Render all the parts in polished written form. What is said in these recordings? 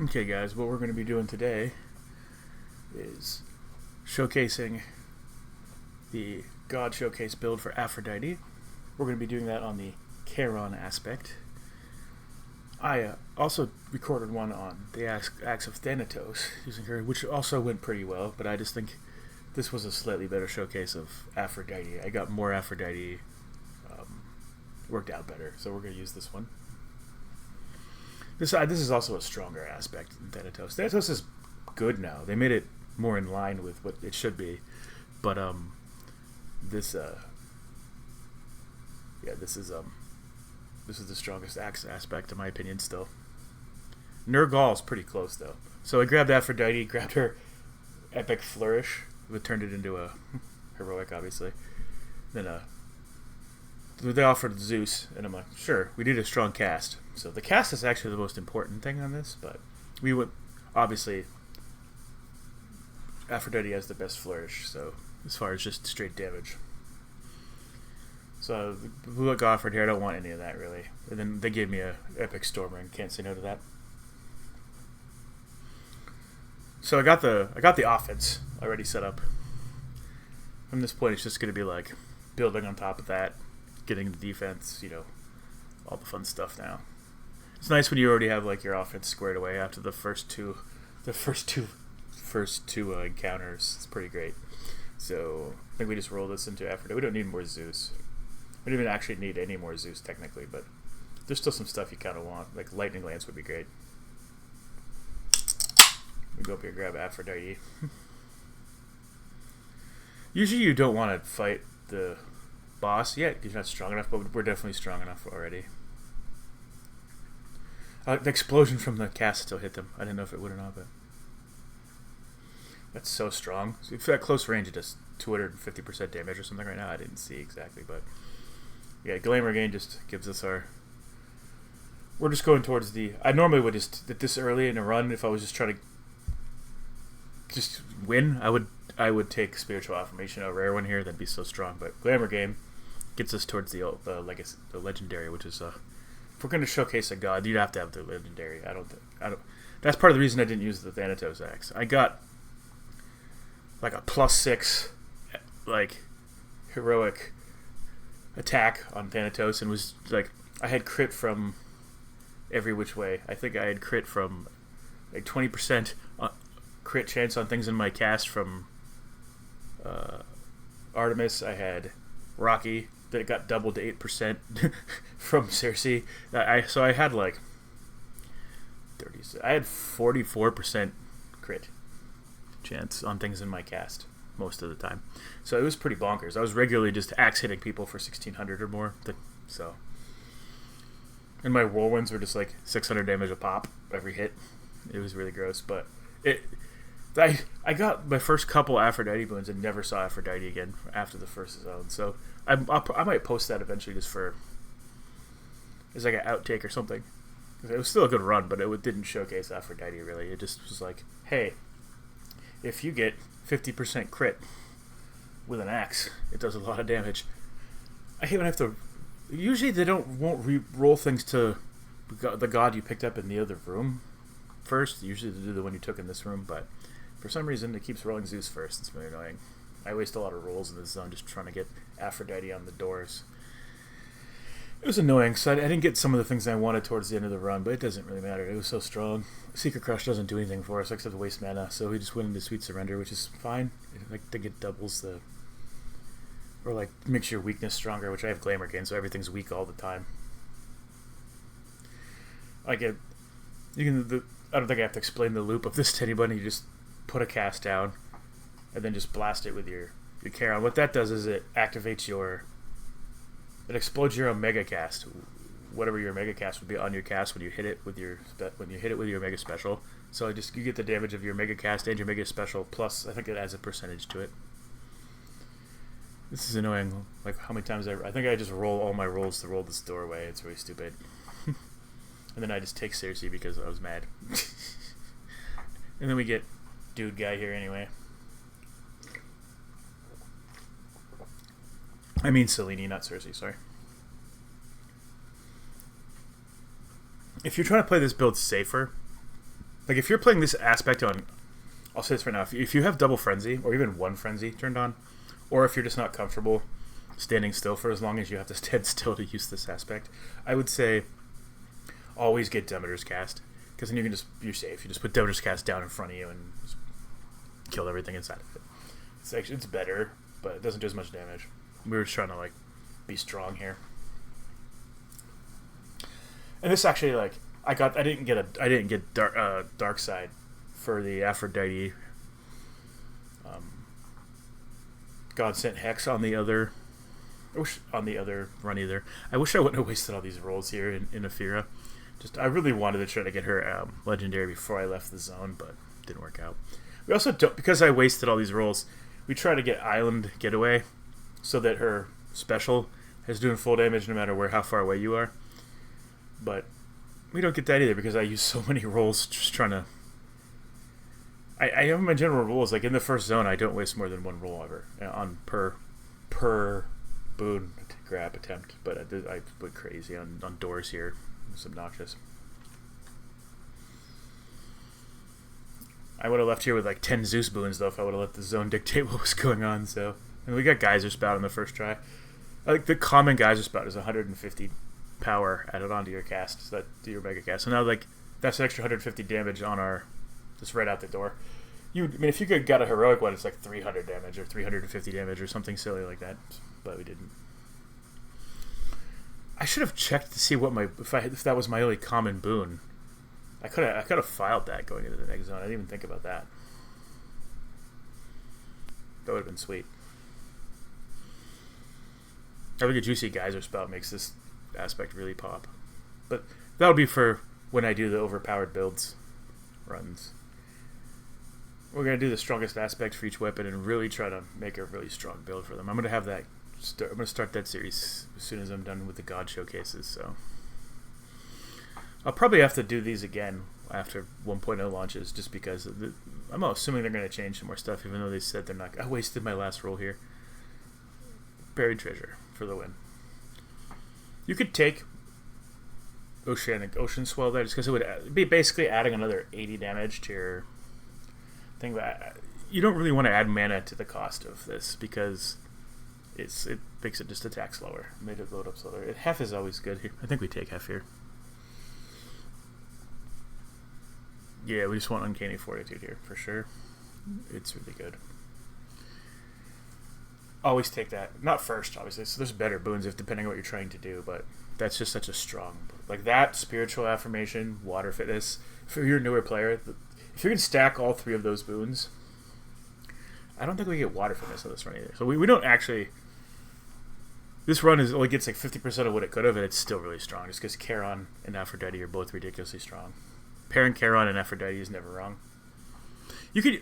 Okay, guys, what we're going to be doing today is showcasing the God Showcase build for Aphrodite. We're going to be doing that on the Charon aspect. I also recorded one on the acts of Thanatos using her, which also went pretty well, but I just think this was a slightly better showcase of Aphrodite. I got more Aphrodite, worked out better, so we're going to use this one. This is also a stronger aspect than Thanatos. Thanatos is good now. They made it more in line with what it should be, but this is the strongest aspect in my opinion still. Nergal's pretty close though. So I grabbed Aphrodite, grabbed her epic flourish, but turned it into a heroic, obviously. Then they offered Zeus, and I'm like, sure, we need a strong cast. So the cast is actually the most important thing on this, but we would obviously Aphrodite has the best flourish. So as far as just straight damage. So the blue look offered here, I don't want any of that really. And then they gave me a epic storm ring. Can't say no to that. So I got the offense already set up. From this point, it's just going to be like building on top of that, getting the defense, all the fun stuff now. It's nice when you already have like your offense squared away after the first two encounters. It's pretty great. So I think we just roll this into Aphrodite. We don't need more Zeus. We don't even actually need any more Zeus technically, but there's still some stuff you kind of want. Like Lightning Lance would be great. We go up here and grab Aphrodite. Usually you don't want to fight the boss yet because you're not strong enough, but we're definitely strong enough already. The explosion from the cast still hit them. I didn't know if it would or not, but that's so strong. So if at close range it does 250% damage or something right now. I didn't see exactly, but yeah, Glamour Gain just gives us our... We're just going towards the... I normally would just, at this early in a run, if I was just trying to just win, I would take Spiritual Affirmation over Rare One here. That'd be so strong, but Glamour Game gets us towards the legendary, which is if we're going to showcase a god, you'd have to have the legendary. I don't. That's part of the reason I didn't use the Thanatos axe. I got like a +6 like heroic attack on Thanatos, and was like I had crit from every which way. I think I had crit from like 20% crit chance on things in my cast from Artemis. I had Rocky that it got doubled to 8% from Circe. So I had like 30. I had 44% crit chance on things in my cast most of the time. So it was pretty bonkers. I was regularly just axe hitting people for 1600 or more. And my whirlwinds were just like 600 damage a pop every hit. It was really gross, but I got my first couple Aphrodite boons and never saw Aphrodite again after the first zone. So I might post that eventually just for as like an outtake or something. It was still a good run, but it didn't showcase Aphrodite really. It just was like, hey, if you get 50% crit with an axe, it does a lot of damage. I hate when I have to. Usually they won't re-roll things to the god you picked up in the other room first. Usually they do the one you took in this room, but for some reason it keeps rolling Zeus first. It's really annoying. I waste a lot of rolls in this zone just trying to get Aphrodite on the doors. It was annoying, so I didn't get some of the things I wanted towards the end of the run, but it doesn't really matter. It was so strong. Secret Crush doesn't do anything for us except waste mana, so we just went into Sweet Surrender, which is fine. I think it doubles the... Or like makes your weakness stronger, which I have Glamour Gain, so everything's weak all the time. I don't think I have to explain the loop of this to anybody. You just put a cast down, and then just blast it with your Charon. What that does is it activates it explodes your Omega cast, whatever your Omega cast would be on your cast when you hit it with your Mega Special. So you get the damage of your Mega cast and your Mega Special, plus I think it adds a percentage to it. This is annoying. Like how many times I think I just roll all my rolls to roll this doorway. It's really stupid. And then I just take Circe because I was mad. And then we get dude guy here anyway. I mean Selene, not Circe, sorry. If you're trying to play this build safer, Like if you're playing this aspect on, I'll say this right now, if you have double frenzy or even one frenzy turned on, or if you're just not comfortable standing still for as long as you have to stand still to use this aspect, I would say always get Demeter's Cast, because then you're safe. You just put Demeter's Cast down in front of you and just kill everything inside of it. It's better, but it doesn't do as much damage. We were just trying to like be strong here. And this actually, like, I didn't get dark side for the Aphrodite. God sent Hex on the other. Run either. I wish I wouldn't have wasted all these rolls here in Aphira. I really wanted to try to get her legendary before I left the zone, but it didn't work out. We also don't, because I wasted all these rolls. We try to get Island Getaway, so that her special is doing full damage no matter how far away you are. But we don't get that either because I use so many rolls just trying to. I have my general rules, like in the first zone, I don't waste more than one roll ever on per boon grab attempt. But I went crazy on doors here. It's obnoxious. I would have left here with like 10 Zeus boons though if I would have let the zone dictate what was going on. So, and we got Geyser Spout on the first try. Like the common Geyser Spout is 150 power added onto your cast, so that to your mega cast. So now like that's an extra 150 damage on our just right out the door. If you got a heroic one, it's like 300 damage or 350 damage or something silly like that, but we didn't. I should have checked to see what if that was my only common boon. I could have filed that going into the next zone. I didn't even think about that. That would have been sweet. I think a Juicy Geyser Spout makes this aspect really pop. But that'll be for when I do the overpowered builds runs. We're going to do the strongest aspect for each weapon and really try to make a really strong build for them. I'm going to have that. I'm going to start that series as soon as I'm done with the God showcases. So I'll probably have to do these again after 1.0 launches, just because I'm assuming they're going to change some more stuff, even though they said they're not. I wasted my last roll here. Buried Treasure for the win. You could take Ocean Swell there, just because it would be basically adding another 80 damage to your thing. But you don't really want to add mana to the cost of this, because it makes it just attack slower. Made it load up slower. Half is always good here. I think we take half here. Yeah, we just want Uncanny Fortitude here, for sure. It's really good. Always take that. Not first, obviously. So there's better boons depending on what you're trying to do, but that's just such a strong... Like that, Spiritual Affirmation, Water Fitness. For your newer player, if you can stack all three of those boons... I don't think we get Water Fitness on this run either. So we don't actually... This run only gets like 50% of what it could have, and it's still really strong, just because Charon and Aphrodite are both ridiculously strong. Pairing Charon and Aphrodite is never wrong. You could,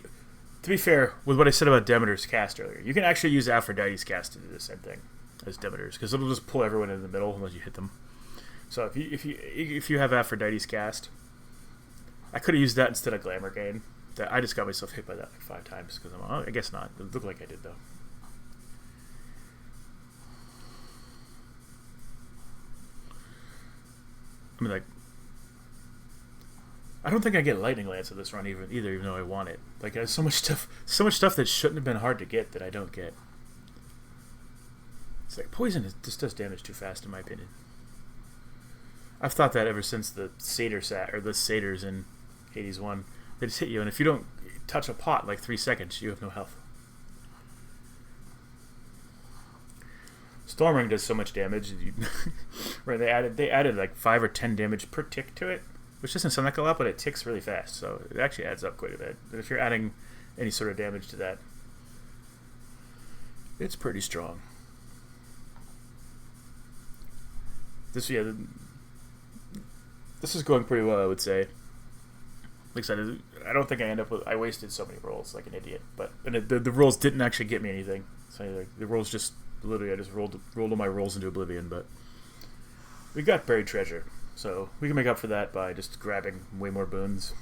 to be fair, with what I said about Demeter's Cast earlier, you can actually use Aphrodite's Cast to do the same thing as Demeter's, because it'll just pull everyone in the middle unless you hit them. So if you have Aphrodite's Cast, I could have used that instead of Glamour Gain. I just got myself hit by that like 5 times, because I guess not. It looked like I did though. I mean, like, I don't think I get Lightning Lance at this run either, even though I want it. Like, there's so much stuff that shouldn't have been hard to get that I don't get. It's like Poison just does damage too fast, in my opinion. I've thought that ever since the Satyrs in Hades 1. They just hit you, and if you don't touch a pot like 3 seconds, you have no health. Stormring does so much damage. Right? They added like 5 or 10 damage per tick to it, which doesn't sound like a lot, but it ticks really fast, so it actually adds up quite a bit. But if you're adding any sort of damage to that, it's pretty strong. This is going pretty well, I would say. Like I said, I don't think I end up with... I wasted so many rolls like an idiot, but the rolls didn't actually get me anything. So the rolls just... Literally, I just rolled all my rolls into oblivion, but we got Buried Treasure, so we can make up for that by just grabbing way more boons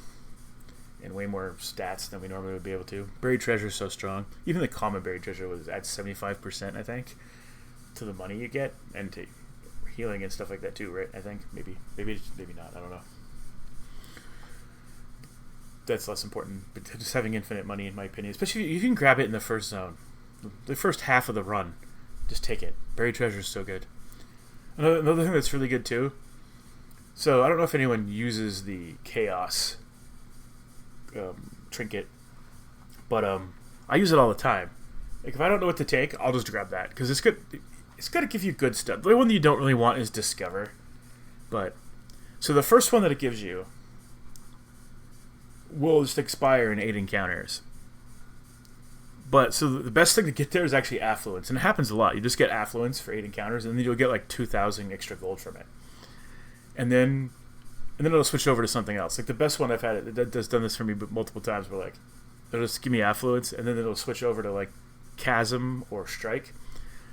and way more stats than we normally would be able to. Buried Treasure is so strong. Even the common Buried Treasure was at 75%, I think, to the money you get, and to healing and stuff like that too, right? I think maybe not. I don't know. that's less important. But just having infinite money, in my opinion, especially if you can grab it in the first zone, the first half of the run, just take it. Buried treasure is so good. Another thing that's really good too. So I don't know if anyone uses the chaos trinket, but I use it all the time. Like if I don't know what to take, I'll just grab that because it's good. It's got to give you good stuff. The one that you don't really want is discover, but so the first one that it gives you will just expire in 8 encounters. But so the best thing to get there is actually affluence, and it happens a lot. You just get affluence for 8 encounters, and then you'll get like 2,000 extra gold from it, and then it'll switch over to something else. Like the best one I've had, it has done this for me multiple times. Where like it'll just give me affluence, and then it'll switch over to like chasm or strike,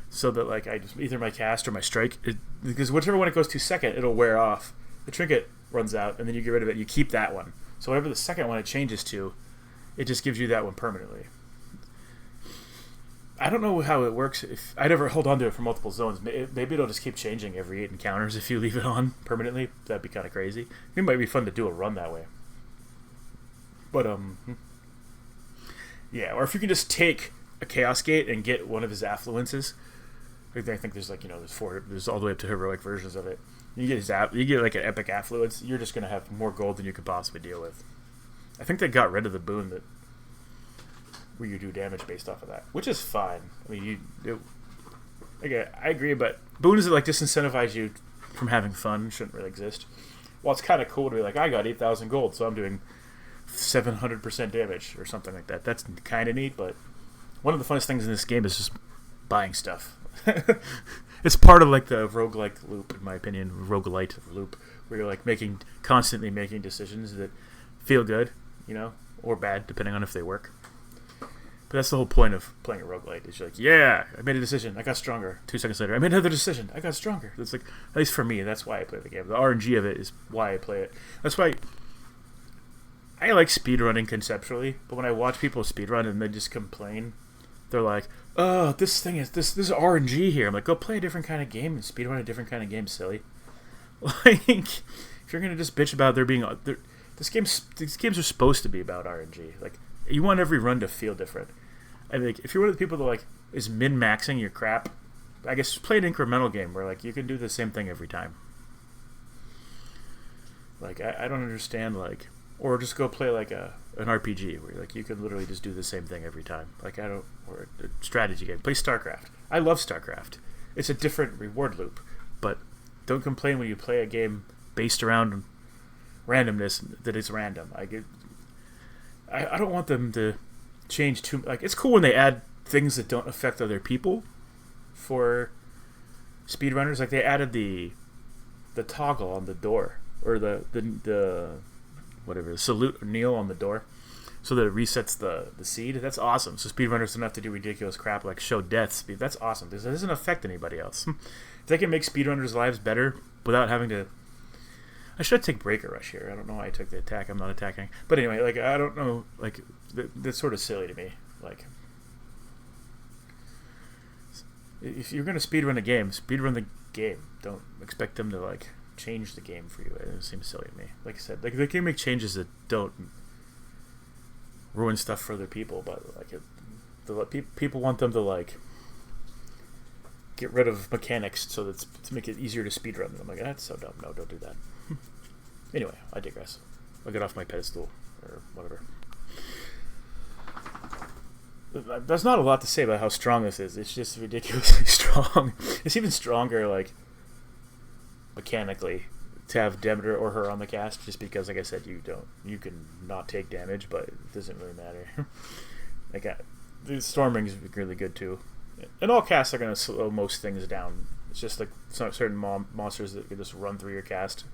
so that like I just either my cast or my strike, because whichever one it goes to second, it'll wear off. The trinket runs out, and then you get rid of it. You keep that one. So whatever the second one it changes to, it just gives you that one permanently. I don't know how it works. If I'd ever hold on to it for multiple zones, maybe it'll just keep changing every 8 encounters if you leave it on permanently. That'd be kind of crazy. It might be fun to do a run that way. But yeah. Or if you can just take a Chaos Gate and get one of his affluences. I think there's like there's all the way up to heroic versions of it. You get like an epic affluence. You're just gonna have more gold than you could possibly deal with. I think they got rid of the boon where you do damage based off of that, which is fine. I mean, I agree, but boons that like disincentivize you from having fun shouldn't really exist. Well, it's kind of cool to be like, I got 8,000 gold, so I'm doing 700% damage or something like that. That's kind of neat, but one of the funnest things in this game is just buying stuff. It's part of like the roguelike loop, in my opinion, roguelite loop, where you're like constantly making decisions that feel good, or bad, depending on if they work. But that's the whole point of playing a roguelite. Is you're like, yeah, I made a decision, I got stronger. 2 seconds later, I made another decision, I got stronger. It's like, at least for me, that's why I play the game. The RNG of it is why I play it. That's why I like speedrunning conceptually, but when I watch people speedrun and they just complain, they're like, oh, this is RNG here. I'm like, go play a different kind of game and speedrun a different kind of game, silly. Like, if you're gonna just bitch about these games are supposed to be about RNG. Like, you want every run to feel different. I mean, like, if you're one of the people that like is min-maxing your crap, I guess just play an incremental game where like you can do the same thing every time. Like, I don't understand, like, or just go play like an RPG where like you can literally just do the same thing every time. Like, or a strategy game. Play StarCraft. I love StarCraft. It's a different reward loop, but don't complain when you play a game based around randomness that is random. I don't want them to change too. Like, it's cool when they add things that don't affect other people for speedrunners. Like, they added the toggle on the door, or the whatever, the salute or kneel on the door, so that it resets the seed. That's awesome. So speedrunners don't have to do ridiculous crap like show death speed. That's awesome because it doesn't affect anybody else. If they can make speedrunners' lives better without having to. I should take Breaker Rush here. I don't know why I took the attack. I'm not attacking. But anyway, like, I don't know. Like, that's sort of silly to me. Like, if you're going to speedrun a game, speedrun the game. Don't expect them to, like, change the game for you. It seems silly to me. Like I said, like, they can make changes that don't ruin stuff for other people, but, like, people want them to, like, get rid of mechanics so that's to make it easier to speedrun. And I'm like, that's so dumb. No, don't do that. Anyway, I digress. I'll get off my pedestal or whatever. There's not a lot to say about how strong this is. It's just ridiculously strong. It's even stronger, like, mechanically, to have Demeter or her on the cast, just because, like I said, you can not take damage, but it doesn't really matter. Like, the Stormring is really good too. And all casts are going to slow most things down. It's just like certain monsters that can just run through your cast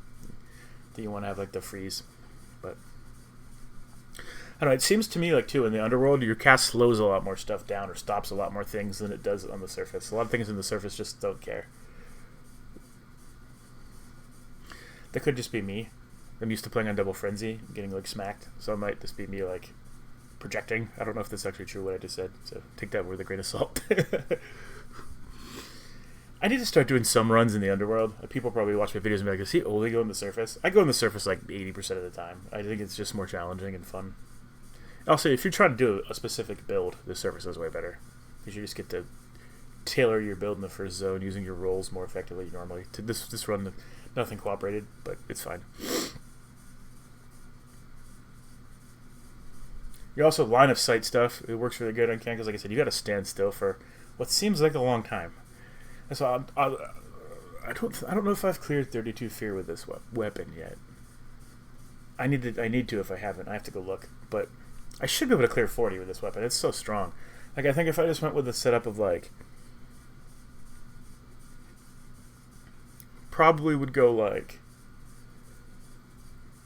that you want to have, like, the freeze. But I don't know, it seems to me like, too, in the underworld, your cast slows a lot more stuff down or stops a lot more things than it does on the surface. A lot of things in the surface just don't care. That could just be me. I'm used to playing on Double Frenzy, getting, like, smacked, so it might just be me, like, projecting. I don't know if that's actually true what I just said, so take that with a grain of salt. I need to start doing some runs in the underworld. People probably watch my videos and be like, "Is he only going the surface?" I go on the surface like 80% of the time. I think it's just more challenging and fun. Also, if you're trying to do a specific build, the surface is way better because you just get to tailor your build in the first zone using your rolls more effectively normally. To this run, nothing cooperated, but it's fine. You also line of sight stuff. It works really good on Ken because, like I said, you got to stand still for what seems like a long time. And so I don't know if I've cleared 32 fear with this weapon yet. I need to if I haven't. I have to go look, but I should be able to clear 40 with this weapon. It's so strong. Like, I think if I just went with the setup of like, probably would go like,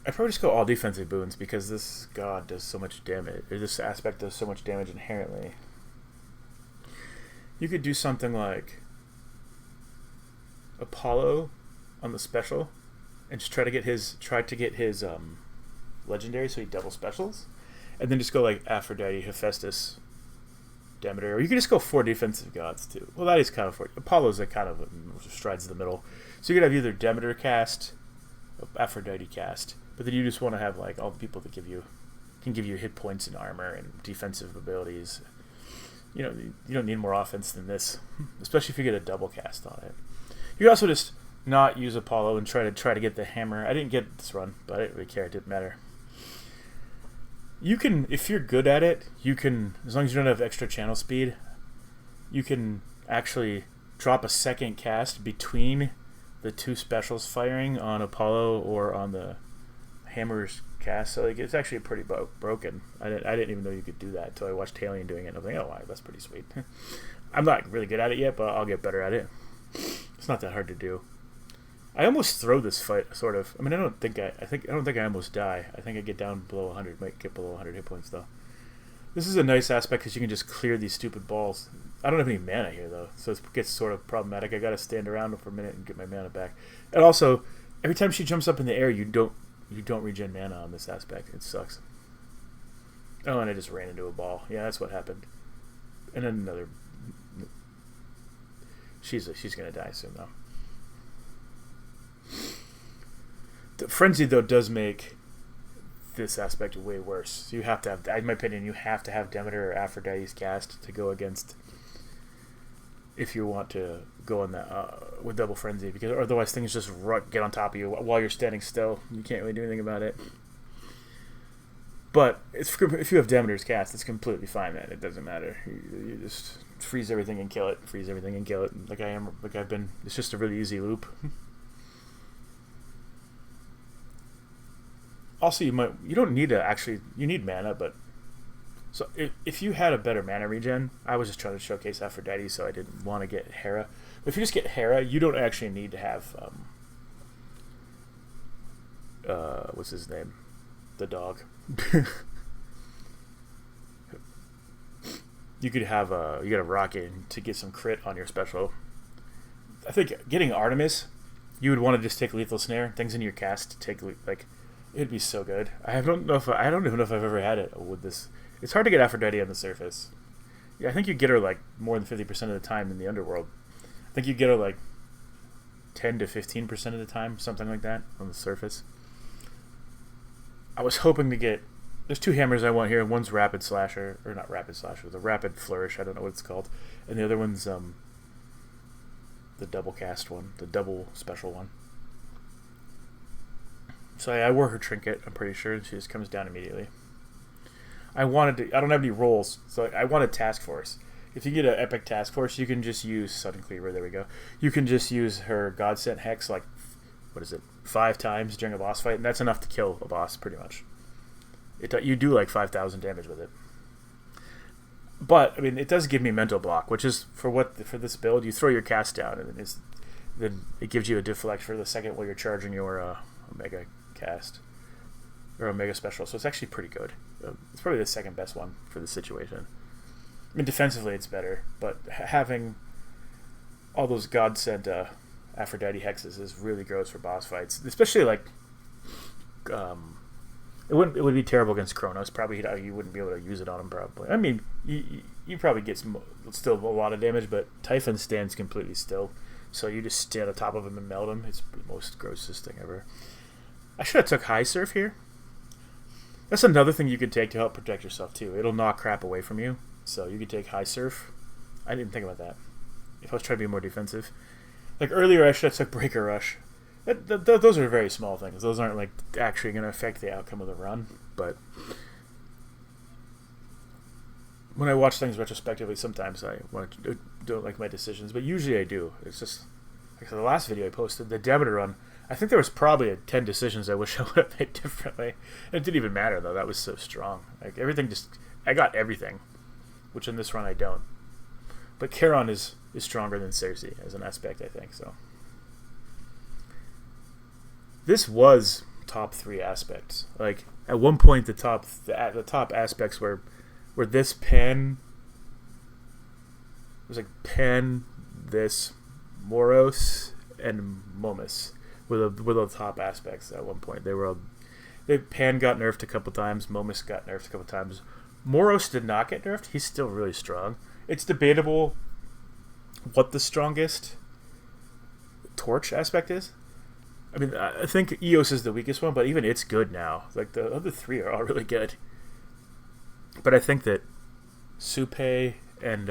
I'd probably just go all defensive boons because this god does so much damage, or this aspect does so much damage inherently. You could do something like Apollo on the special and just try to get his legendary so he double specials, and then just go like Aphrodite, Hephaestus, Demeter, or you could just go 4 defensive gods too. Well, that is kind of 4. Apollo's like kind of strides in the middle, so you could have either Demeter cast, Aphrodite cast, but then you just want to have like all the people that can give you hit points and armor and defensive abilities. You don't need more offense than this, especially if you get a double cast on it. You can also just not use Apollo and try to get the hammer. I didn't get this run, but I didn't really care. It didn't matter. You can, if you're good at it, you can, as long as you don't have extra channel speed, you can actually drop a second cast between the 2 specials firing on Apollo or on the hammer's cast. So like, it's actually pretty broken. I didn't even know you could do that until I watched Talion doing it. And I was like, oh, wow, that's pretty sweet. I'm not really good at it yet, but I'll get better at it. It's not that hard to do. I almost throw this fight, sort of. I mean, I don't think I almost die. I think I get down below 100. Might get below 100 hit points though. This is a nice aspect because you can just clear these stupid balls. I don't have any mana here though, so it gets sort of problematic. I got to stand around for a minute and get my mana back. And also, every time she jumps up in the air, you don't regen mana on this aspect. It sucks. Oh, and I just ran into a ball. Yeah, that's what happened. And then another. She's gonna die soon though. The frenzy though does make this aspect way worse. So you have to have, in my opinion, you have to have Demeter or Aphrodite's cast to go against if you want to go on that with double frenzy, because otherwise things just get on top of you while you're standing still. You can't really do anything about it. But if you have Demeter's cast, it's completely fine, man. It doesn't matter. You just freeze everything and kill it. Freeze everything and kill it. Like I've been. It's just a really easy loop. Also, you don't need to actually. You need mana, but so if you had a better mana regen, I was just trying to showcase Aphrodite, so I didn't want to get Hera. But if you just get Hera, you don't actually need to have what's his name, the dog. You could have you got a rocket to get some crit on your special. I think getting Artemis, you would want to just take lethal snare, things in your cast to take like. It'd be so good. I don't even know if I've ever had it with this. It's hard to get Aphrodite on the surface. Yeah, I think you get her like more than 50% of the time in the underworld. I think you get her like 10 to 15% of the time, something like that, on the surface. I was hoping to get. There's 2 hammers I want here. One's Rapid Slasher, or not Rapid Slasher, the Rapid Flourish. I don't know what it's called, and the other one's the double cast one, the double special one. So I wore her trinket, I'm pretty sure, and she just comes down immediately. I don't have any rolls, so I wanted Task Force. If you get an Epic Task Force, you can just use Sudden Cleaver, there we go. You can just use her God Sent Hex, like, 5 times during a boss fight, and that's enough to kill a boss, pretty much. You do like 5,000 damage with it. But, I mean, it does give me Mental Block, which is, for this build, you throw your cast down, and then it gives you a deflect for the second while you're charging your Omega cast or Omega special, so it's actually pretty good. It's probably the second best one for the situation. I mean, defensively it's better, but having all those God sent Aphrodite hexes is really gross for boss fights, especially like it would be terrible against Kronos. Probably you wouldn't be able to use it on him. Probably. I mean, you probably get still a lot of damage, but Typhon stands completely still, So you just stay on the top of them and melt them. It's the most grossest thing ever. I should have took high surf here. That's another thing you could take to help protect yourself too. It'll knock crap away from you. So you could take high surf. I didn't think about that. If I was trying to be more defensive. Like earlier I should have took breaker rush. Those are very small things. Those aren't like actually going to affect the outcome of the run. But when I watch things retrospectively, sometimes I don't like my decisions. But usually I do. It's just like the last video I posted, the Demeter run. I think there was probably 10 decisions I wish I would have made differently. It didn't even matter though. That was so strong. Like everything I got everything, which in this run I don't. But Charon is stronger than Cersei as an aspect, I think. So this was top 3 aspects. Like at one point, the top aspects were this Pan. It was like Pan, this Moros, and Momus were the top aspects at one point. Pan got nerfed a couple times. Momus got nerfed a couple times. Moros did not get nerfed. He's still really strong. It's debatable what the strongest torch aspect is. I mean, I think Eos is the weakest one, but even it's good now. Like the other 3 are all really good. But I think that Supe and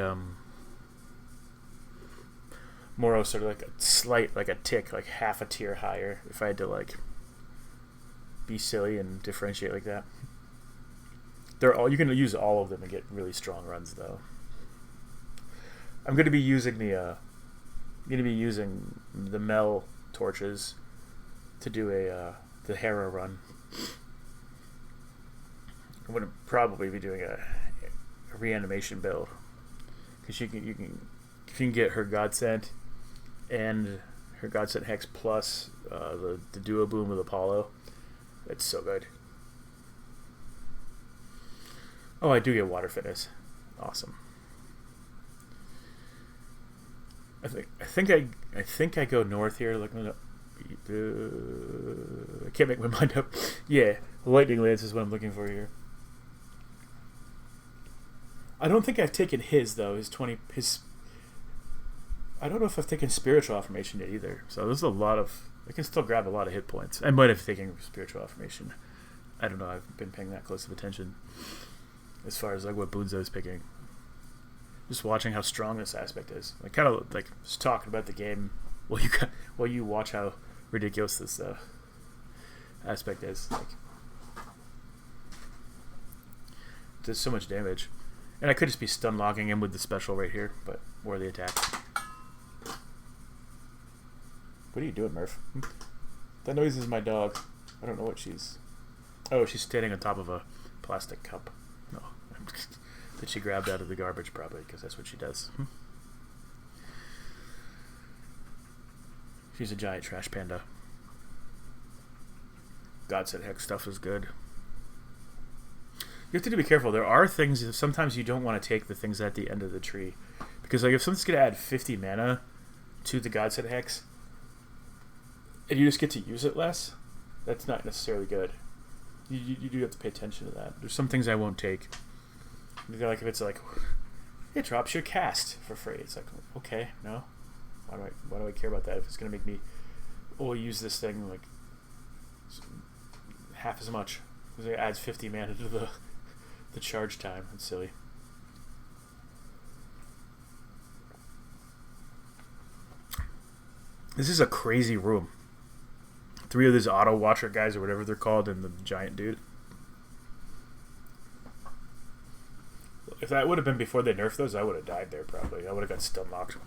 Moros are like a tick, like half a tier higher. If I had to like be silly and differentiate like that, you can use all of them and get really strong runs though. I'm going to be using the Mel torches to do the Hera run. I'm going to probably be doing a reanimation build because you can get her Godsent and her Godsent Hex plus the Duo Boom with Apollo. It's so good. Oh, I do get Water Fitness. Awesome. I think I go north here. Looking up. I can't make my mind up. Yeah, Lightning Lance is what I'm looking for here. I don't think I've taken his though. I don't know if I've taken Spiritual Affirmation yet either. So there's a lot of. I can still grab a lot of hit points. I might have taken Spiritual Affirmation. I don't know. I've been paying that close of attention as far as like what boons I was picking. Just watching how strong this aspect is. Like kind of like just talking about the game while you watch how ridiculous this aspect is. Like, it does so much damage, and I could just be stun logging him with the special right here, but more of the attack. What are you doing, Murph? That noise is my dog. I don't know what she's. Oh, she's standing on top of a plastic cup. No. That she grabbed out of the garbage, probably, because that's what she does. She's a giant trash panda. Godsent Hex stuff is good. You have to be careful. There are things, sometimes you don't want to take the things at the end of the tree. Because like if something's going to add 50 mana to the Godsent Hex, and you just get to use it less, that's not necessarily good. You do have to pay attention to that. There's some things I won't take. Like if it's like it drops your cast for free, it's like okay, no, why do I care about that if it's gonna make me use this thing like half as much because it adds 50 mana to the charge time. It's silly. This is a crazy room. 3 of these auto watcher guys or whatever they're called and the giant dude. If that would have been before they nerfed those, I would have died there probably. I would have got stun locked.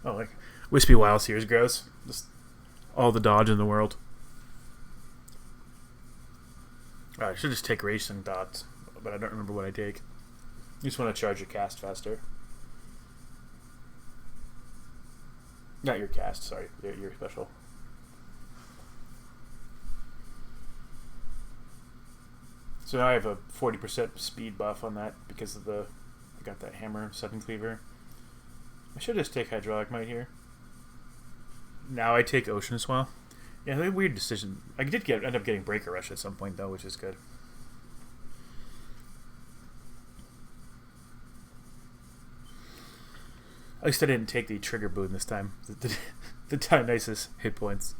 Oh, like Wispy Wild Sears gross. Just all the dodge in the world. I should just take Racing Dots, but I don't remember what I take. You just want to charge your cast faster. Not your cast, sorry. Your special. So now I have a 40% speed buff on that because of I got that hammer sudden cleaver. I should just take Hydraulic Might here. Now I take Ocean Swell. Yeah, a weird decision. I did end up getting Breaker Rush at some point though, which is good. least I didn't take the trigger boon this time. The Dionysus hit points.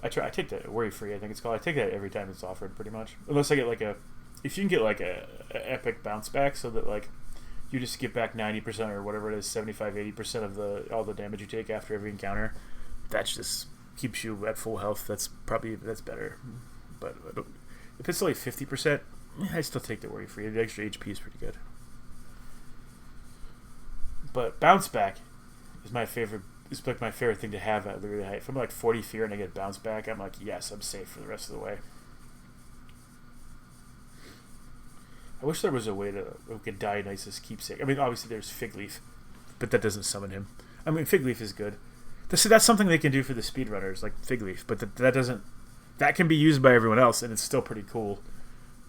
I take that worry free. I think it's called. I take that every time it's offered, pretty much. Unless I get like if you can get like a epic bounce back, so that like you just get back 90% or whatever it is, 75-80% of all the damage you take after every encounter. That just keeps you at full health. That's better. But if it's only 50%, I still take the worry free. The extra HP is pretty good. But bounce back is my favorite. It's like my favorite thing to have at really high. If I'm like 40 fear and I get bounce back, I'm like, yes, I'm safe for the rest of the way. I wish there was a way to get Dionysus keepsake. I mean, obviously there's Fig Leaf, but that doesn't summon him. I mean, Fig Leaf is good. That's something they can do for the speedrunners, like Fig Leaf, but that doesn't. That can be used by everyone else, and it's still pretty cool.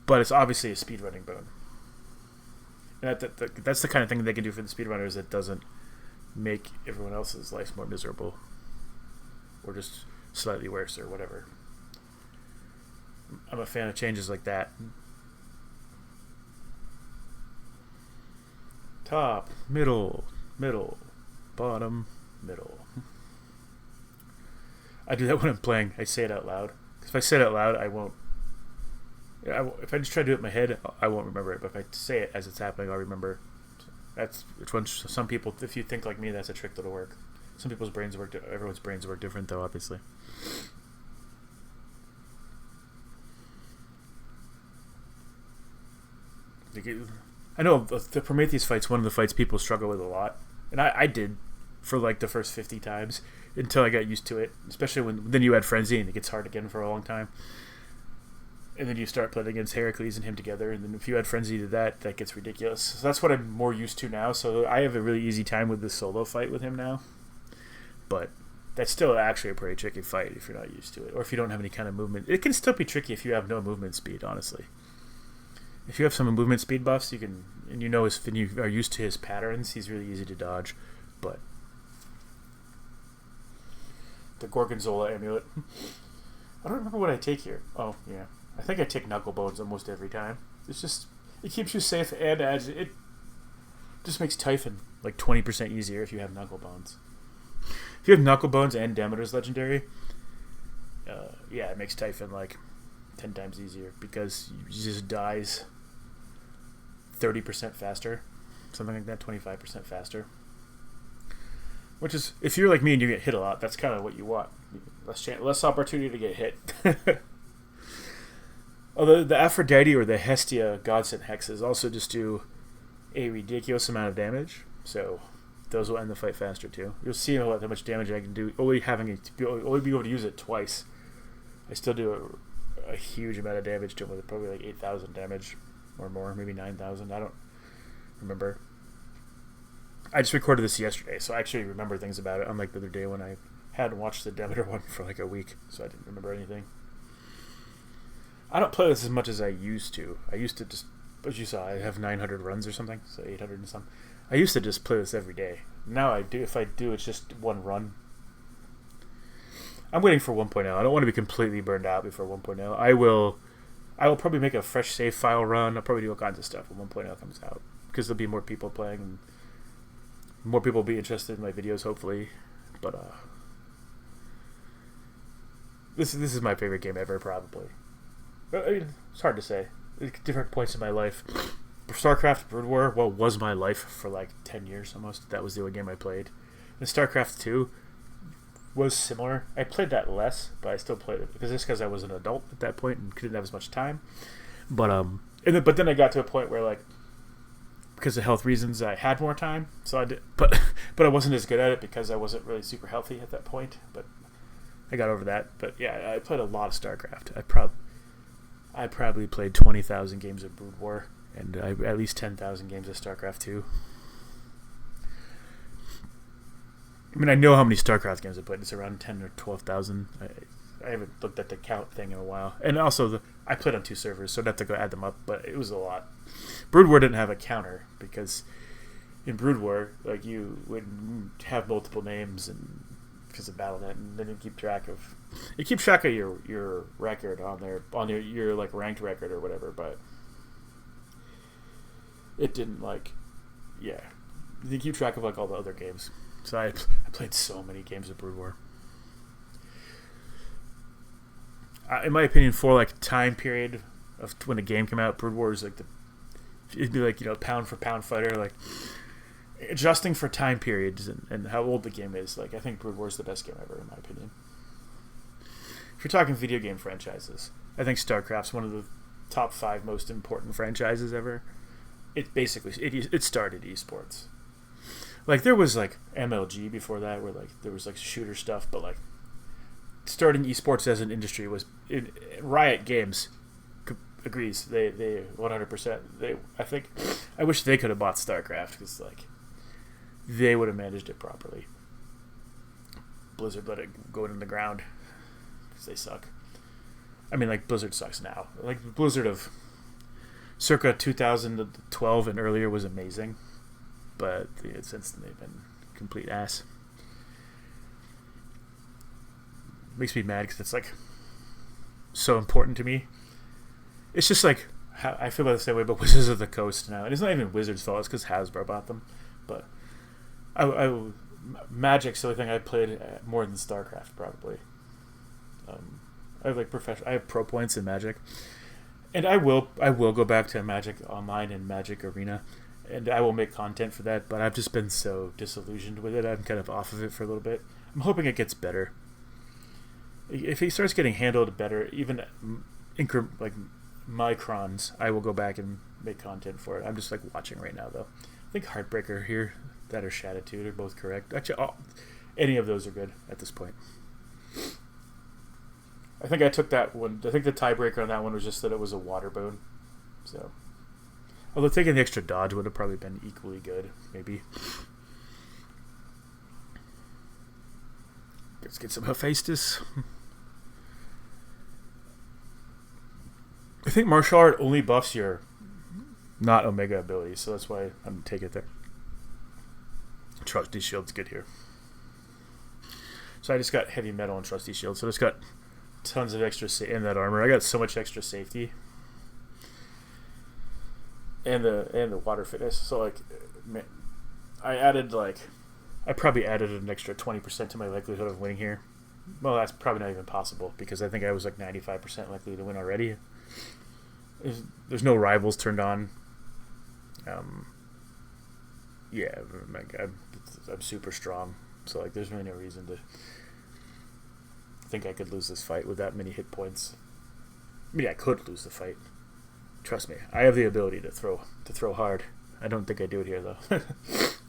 But it's obviously a speedrunning boon. And that's the kind of thing they can do for the speedrunners that doesn't make everyone else's life more miserable, or just slightly worse, or whatever. I'm a fan of changes like that. Top, middle, bottom, middle. I do that when I'm playing. I say it out loud. Because if I say it out loud, I won't. If I just try to do it in my head, I won't remember it. But if I say it as it's happening, I'll remember. That's which one. Some people, if you think like me, that's a trick that'll work. Some people's brains work. Everyone's brains work different, though. Obviously. I know the Prometheus fight's one of the fights people struggle with a lot, and I did for like the first 50 times until I got used to it. Especially when then you add Frenzy and it gets hard again for a long time. And then you start playing against Heracles and him together, and then if you add Frenzy to that gets ridiculous. So that's what I'm more used to now, so I have a really easy time with this solo fight with him now. But that's still actually a pretty tricky fight if you're not used to it, or if you don't have any kind of movement. It can still be tricky if you have no movement speed, honestly. If you have some movement speed buffs, you can, and you are used to his patterns, he's really easy to dodge. But the Gorgonzola amulet. I don't remember what I take here. Oh, yeah. I think I take Knuckle Bones almost every time. It keeps you safe and it just makes Typhon like 20% easier if you have Knuckle Bones. If you have Knuckle Bones and Demeter's Legendary, it makes Typhon like 10 times easier because he just dies 30% faster. Something like that, 25% faster. Which is, if you're like me and you get hit a lot, that's kind of what you want. Less opportunity to get hit. Although the Aphrodite or the Hestia Godsent Hexes also just do a ridiculous amount of damage, so those will end the fight faster too. You'll see how much damage I can do, only be able to use it twice. I still do a huge amount of damage to him with probably like 8,000 damage or more, maybe 9,000. I don't remember. I just recorded this yesterday, so I actually remember things about it, unlike the other day when I hadn't watched the Demeter one for like a week, so I didn't remember anything. I don't play this as much as I used to. I used to just, as you saw, I have 900 runs or something, so 800 and some. I used to just play this every day. Now I do. If I do, it's just one run. I'm waiting for 1.0. I don't want to be completely burned out before 1.0. I will probably make a fresh save file run. I'll probably do all kinds of stuff when 1.0 comes out, because there'll be more people playing and more people will be interested in my videos, hopefully. But this is my favorite game ever, probably. I mean, it's hard to say. At different points in my life. StarCraft Brood War, was my life for like 10 years almost. That was the only game I played. And StarCraft 2 was similar. I played that less, but I still played it because I was an adult at that point and couldn't have as much time. But then I got to a point where, like, because of health reasons, I had more time. So I did, but I wasn't as good at it because I wasn't really super healthy at that point. But I got over that. But yeah, I played a lot of StarCraft. I probably played 20,000 games of Brood War and at least 10,000 games of StarCraft 2. I mean, I know how many StarCraft games I played. It's around 10 or 12,000. I haven't looked at the count thing in a while. And also, I played on 2 servers, so I'd have to go add them up, but it was a lot. Brood War didn't have a counter, because in Brood War, like, you would have multiple names and because of BattleNet, and then you keep track of your record on your like ranked record or whatever, but it didn't, like, yeah, they keep track of like all the other games. So I played so many games of Brood War. In my opinion, for like time period of when the game came out, Brood War is like it'd be like, you know, pound for pound fighter, like adjusting for time periods and how old the game is. Like I think Brood War is the best game ever in my opinion. If you're talking video game franchises, I think StarCraft's one of the top 5 most important franchises ever. It basically it started esports. Like there was like MLG before that, where like there was like shooter stuff, but like starting esports as an industry was Riot Games agrees. They 100%. I wish they could have bought StarCraft because like they would have managed it properly. Blizzard let it go in the ground because they suck. I mean, like Blizzard sucks now. Like the Blizzard of circa 2012 and earlier was amazing, but since then they've been complete ass. Makes me mad because it's like so important to me. It's just like I feel about the same way about Wizards of the Coast now, and it's not even Wizards' fault. It's because Hasbro bought them. But Magic's the only thing I played more than StarCraft probably. I have like I have pro points in Magic, and I will go back to Magic Online and Magic Arena, and I will make content for that. But I've just been so disillusioned with it. I'm kind of off of it for a little bit. I'm hoping it gets better. If he starts getting handled better, even like microns, I will go back and make content for it. I'm just like watching right now though. I think Heartbreaker here, that or Shatitude are both correct. Actually, any of those are good at this point. I think I took that one. I think the tiebreaker on that one was just that it was a water boon. So, although taking the extra dodge would have probably been equally good, maybe. Let's get some Hephaestus. I think martial art only buffs your not Omega abilities, so that's why I'm going to take it there. Trusty Shield's good here. So I just got heavy metal and Trusty Shield, so I just got tons of extra in that armor. I got so much extra safety. And the water fitness. So like man, I probably added an extra 20% to my likelihood of winning here. Well, that's probably not even possible because I think I was like 95% likely to win already. There's no rivals turned on. Yeah, I'm super strong. So like, there's really no reason to think I could lose this fight with that many hit points. I mean, I could lose the fight. Trust me, I have the ability to throw hard. I don't think I do it here though.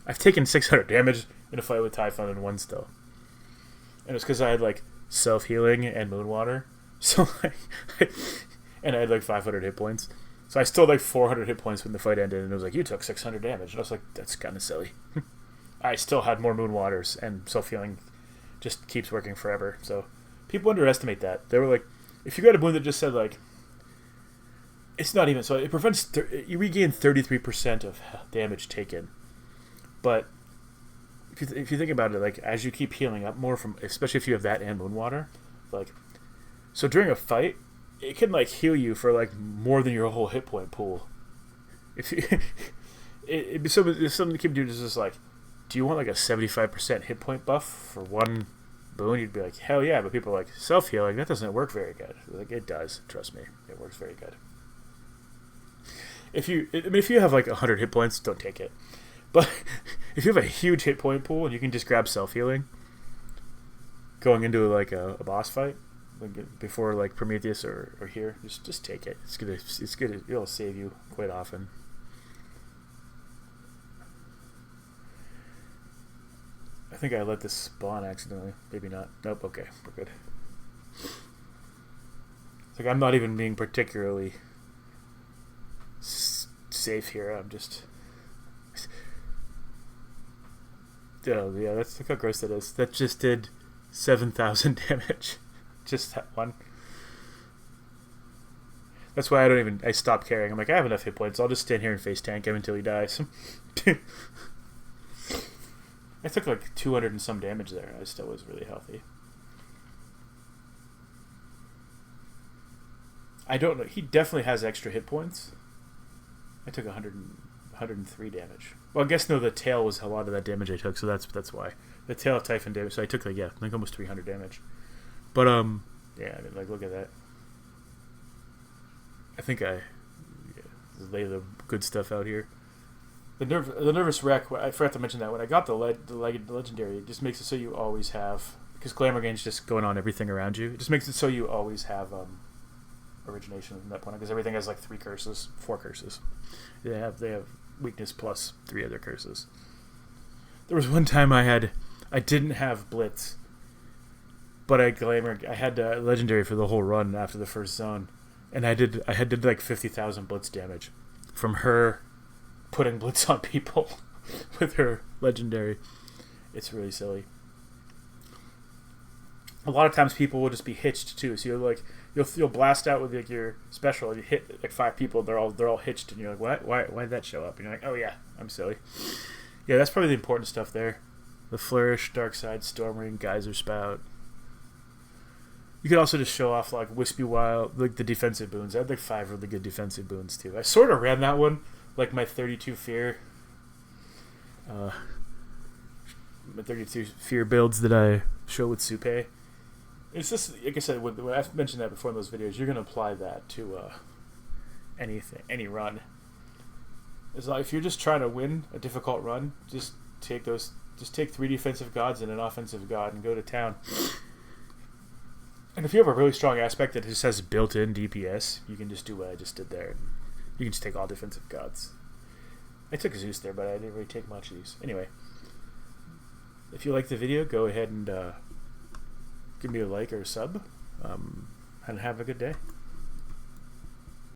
I've taken 600 damage in a fight with Typhon and won still. And it's because I had like self-healing and Moonwater. So like, and I had like 500 hit points. So I still had like 400 hit points when the fight ended, and it was like, you took 600 damage. And I was like, that's kind of silly. I still had more Moonwaters, and self-healing just keeps working forever. So people underestimate that. They were like, if you got a boon that just said like, it's not even, so it prevents, you regain 33% of damage taken. But if you think about it, like as you keep healing up more from, especially if you have that and Moonwater, like, so during a fight, it can like heal you for like more than your whole hit point pool. If you, it'd be something to keep doing is just like, do you want like a 75% hit point buff for one boon? You'd be like, hell yeah, but people are like, self-healing, that doesn't work very good. Like, it does, trust me, it works very good. If you have like 100 hit points, don't take it. But if you have a huge hit point pool and you can just grab self-healing going into like a boss fight, like before like Prometheus or here, just take it. It's good. It'll save you quite often. I think I let this spawn accidentally. Maybe not. Nope. Okay, we're good. It's like I'm not even being particularly safe here. I'm just. Oh yeah, look how gross that is. That just did 7,000 damage. Just that one. That's why I stopped caring. I'm like, I have enough hit points. I'll just stand here and face tank him until he dies. I took like 200 and some damage there. I still was really healthy. I don't know. He definitely has extra hit points. I took 100 103 damage. Well, I guess no, the tail was a lot of that damage I took, so that's why. The tail of Typhon damage, so I took like almost 300 damage. But yeah, I mean, like, look at that. I think I lay the good stuff out here. The nervous wreck. I forgot to mention that when I got the legendary, it just makes it so you always have, because glamour gain's just going on everything around you. It just makes it so you always have origination from that point on, because everything has like 4 curses. They have weakness plus 3 other curses. There was one time I didn't have blitz, but I had legendary for the whole run after the first zone, and I did like 50,000 blitz damage from her putting blitz on people with her legendary. It's really silly. A lot of times people will just be hitched too, so you'll blast out with like your special and you hit like 5 people, they're all hitched, and you're like, why did that show up? And you're like, oh yeah, I'm silly. Yeah, that's probably the important stuff there. The Flourish, Dark Side, Storm Ring, Geyser Spout. You could also just show off like Wispy Wild, like the defensive boons. I had like 5 really good defensive boons too. I sort of ran that one like my 32 fear. My 32 fear builds that I show with Supe. It's just, like I said, when I've mentioned that before in those videos, you're going to apply that to any run. It's like if you're just trying to win a difficult run, just take 3 defensive gods and an offensive god and go to town. And if you have a really strong aspect that just has built-in DPS, you can just do what I just did there. You can just take all defensive gods. I took Zeus there, but I didn't really take much of these. Anyway, if you like the video, go ahead and give me a like or a sub, and have a good day.